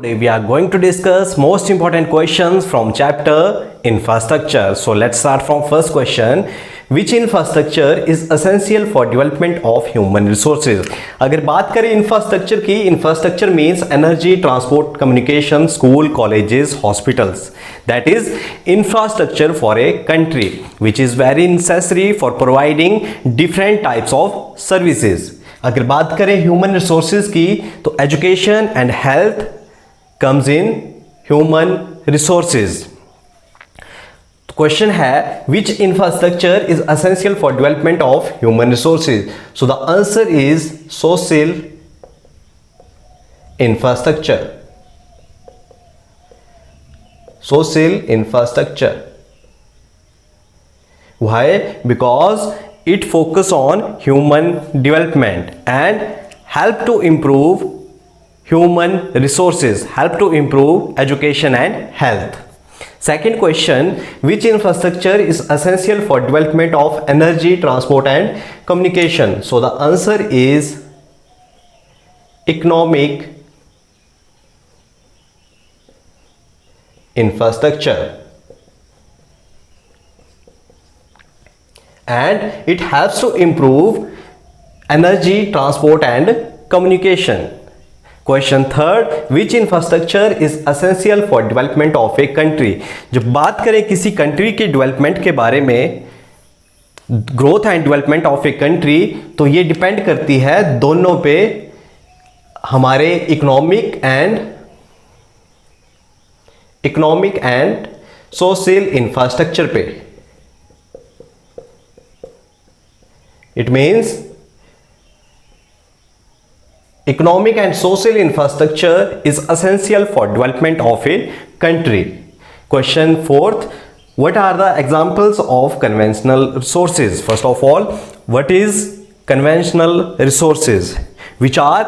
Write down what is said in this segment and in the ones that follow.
Today we are going to discuss most important questions from chapter infrastructure. So let's start from first question. Which infrastructure is essential for development of human resources? अगर बात करें infrastructure की, infrastructure means energy, transport, communication, school, colleges, hospitals. That is infrastructure for a country which is very necessary for providing different types of services. अगर बात करें human resources की तो education and health comes in human resources. Question है which infrastructure is essential for development of human resources? So the answer is social infrastructure. Social infrastructure. Why? Because it focus on human development and help to improve human resources, help to improve education and health. Second question, which infrastructure is essential for development of energy, transport and communication? So the answer is economic infrastructure, and it helps to improve energy, transport and communication. Question third, which infrastructure is essential for development of a country? जब बात करें किसी country के development के बारे में, growth and development of a country, तो ये डिपेंड करती है दोनों पे, हमारे इकोनॉमिक एंड सोशल इंफ्रास्ट्रक्चर पे. It means economic and social infrastructure is essential for development of a country. Question fourth, what are the examples of conventional resources? First of all, what is conventional resources? Which are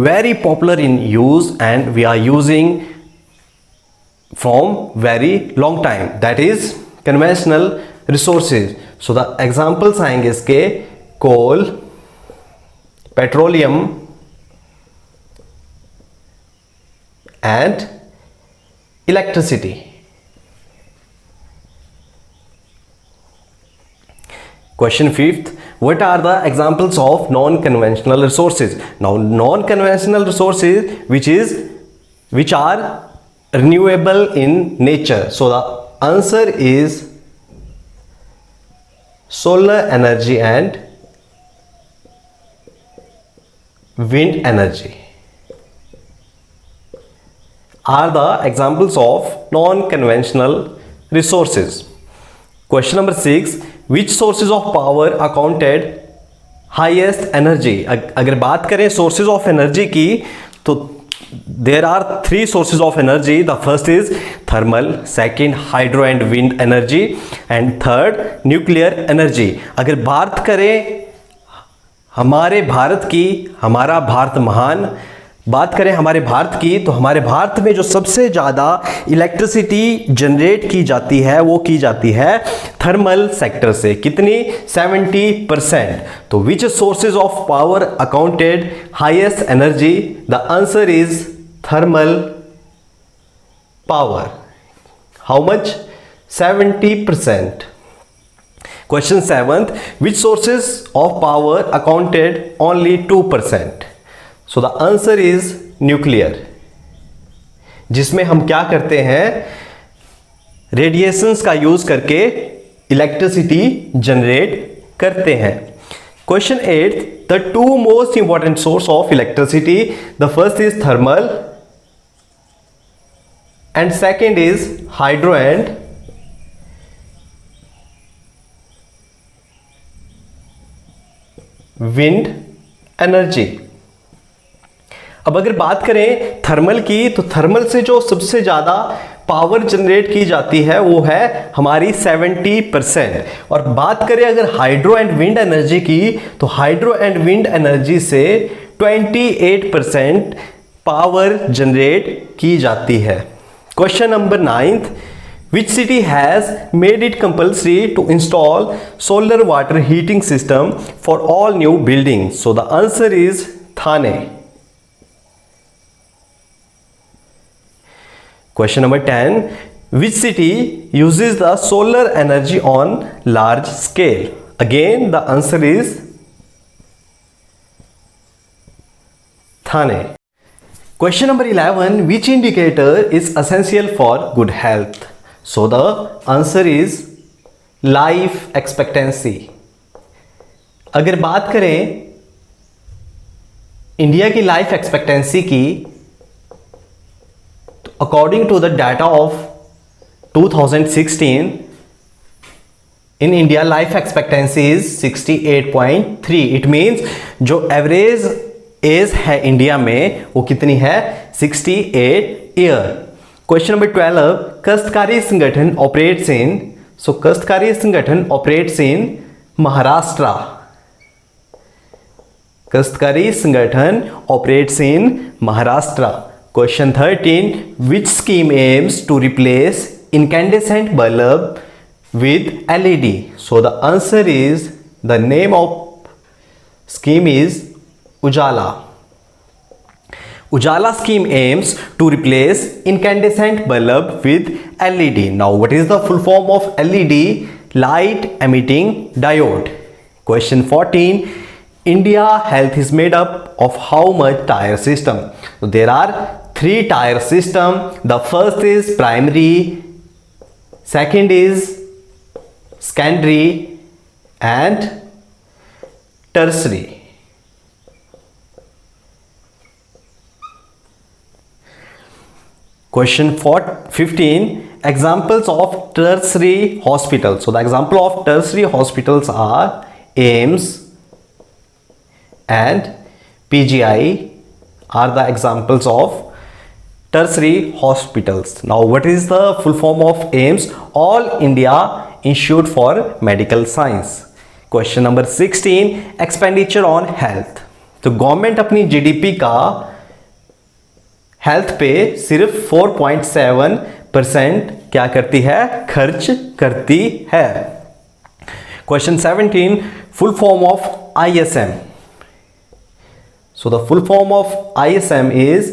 very popular in use and we are using from very long time. That is conventional resources. So the examples आएंगे इसके coal, petroleum and electricity. Question fifth, what are the examples of non-conventional resources? Now non-conventional resources which are renewable in nature. So the answer is solar energy and wind energy are the examples of non-conventional resources. Question number 6, which sources of power accounted highest energy? अगर बात करें sources of energy की, तो there are three sources of energy. The first is thermal, second hydro and wind energy, and third nuclear energy. अगर बात करें हमारे भारत की, हमारा भारत महान, बात करें हमारे भारत की, तो हमारे भारत में जो सबसे ज़्यादा इलेक्ट्रिसिटी जनरेट की जाती है वो की जाती है थर्मल सेक्टर से. कितनी? 70%. तो which sources of power accounted highest energy? The answer is thermal power. How much? 70%. Question 7th, which sources of power accounted only 2%? So the answer is nuclear, जिसमें हम क्या करते हैं, रेडिएशंस का यूज करके इलेक्ट्रिसिटी जनरेट करते हैं. Question 8, the two most important source of electricity, the first is thermal and second is hydro and wind energy. अब अगर बात करें थर्मल की, तो थर्मल से जो सबसे ज़्यादा पावर जनरेट की जाती है वो है हमारी 70%. और बात करें अगर हाइड्रो एंड विंड एनर्जी की, तो हाइड्रो एंड विंड एनर्जी से 28% पावर जनरेट की जाती है. Question number 9th, which city has made it compulsory to install solar water heating system for all new buildings? So the answer is Thane. Question number 10. Which city uses the solar energy on large scale? Again, the answer is Thane. Question number 11. Which indicator is essential for good health? So the answer is life expectancy. अगर बात करें India की life expectancy की, तो according to the data of 2016 in India life expectancy is 68.3. It means जो average age है India में वो कितनी है? 68 ईयर. Question number 12. काश्तकारी संगठन ऑपरेट्स इन, सो काश्तकारी Sanghatan operates in Maharashtra. Kashtakari Sanghatan operates in Maharashtra. Question 13. Which scheme aims to replace incandescent bulb with LED? So the answer is, the name of scheme is Ujala. Ujala scheme aims to replace incandescent bulb with LED. Now what is the full form of LED? Light emitting diode. Question 14. India health is made up of how much tier system? So there are 3 tier system. The first is primary, second is secondary and tertiary. Question 15. Examples of tertiary hospitals. So the example of tertiary hospitals are AIIMS and PGI are the examples of tertiary hospitals. Now what is the full form of AIIMS? All India Institute for Medical Science. Question number 16. Expenditure on health. तो government अपनी GDP का health पे सिर्फ 4.7% क्या करती है? खर्च करती है. Question 17. Full form of ISM. So the full form of ISM is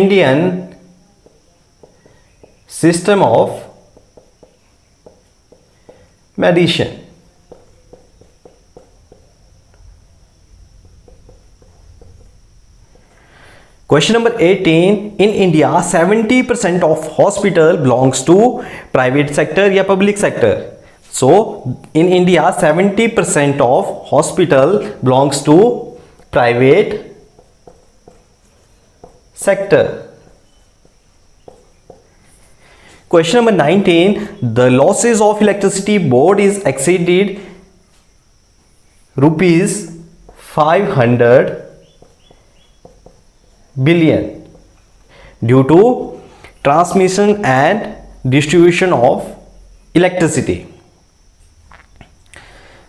Indian System of Medicine. Question number 18. In India 70% of hospital belongs to private sector या public sector? So in India 70% of hospital belongs to private sector. Question number 19. The losses of electricity board is exceeded rupees 500 billion due to transmission and distribution of electricity.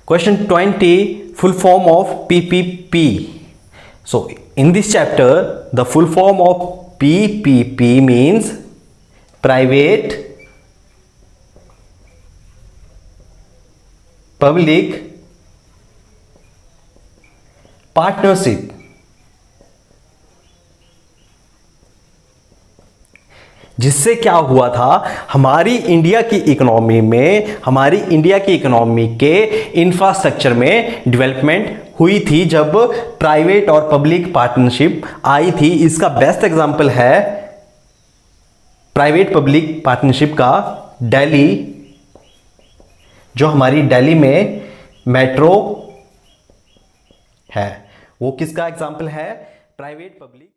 Question 20. Full form of PPP. So in this chapter the full form of PPP means private public partnership. जिससे क्या हुआ था, हमारी India की economy में, हमारी India की economy के इंफ्रास्ट्रक्चर में डेवलपमेंट हुई थी जब प्राइवेट और पब्लिक पार्टनरशिप आई थी. इसका बेस्ट एग्जांपल है प्राइवेट पब्लिक पार्टनरशिप का दिल्ली, जो हमारी दिल्ली में मेट्रो है, वो किसका एग्जांपल है? Private public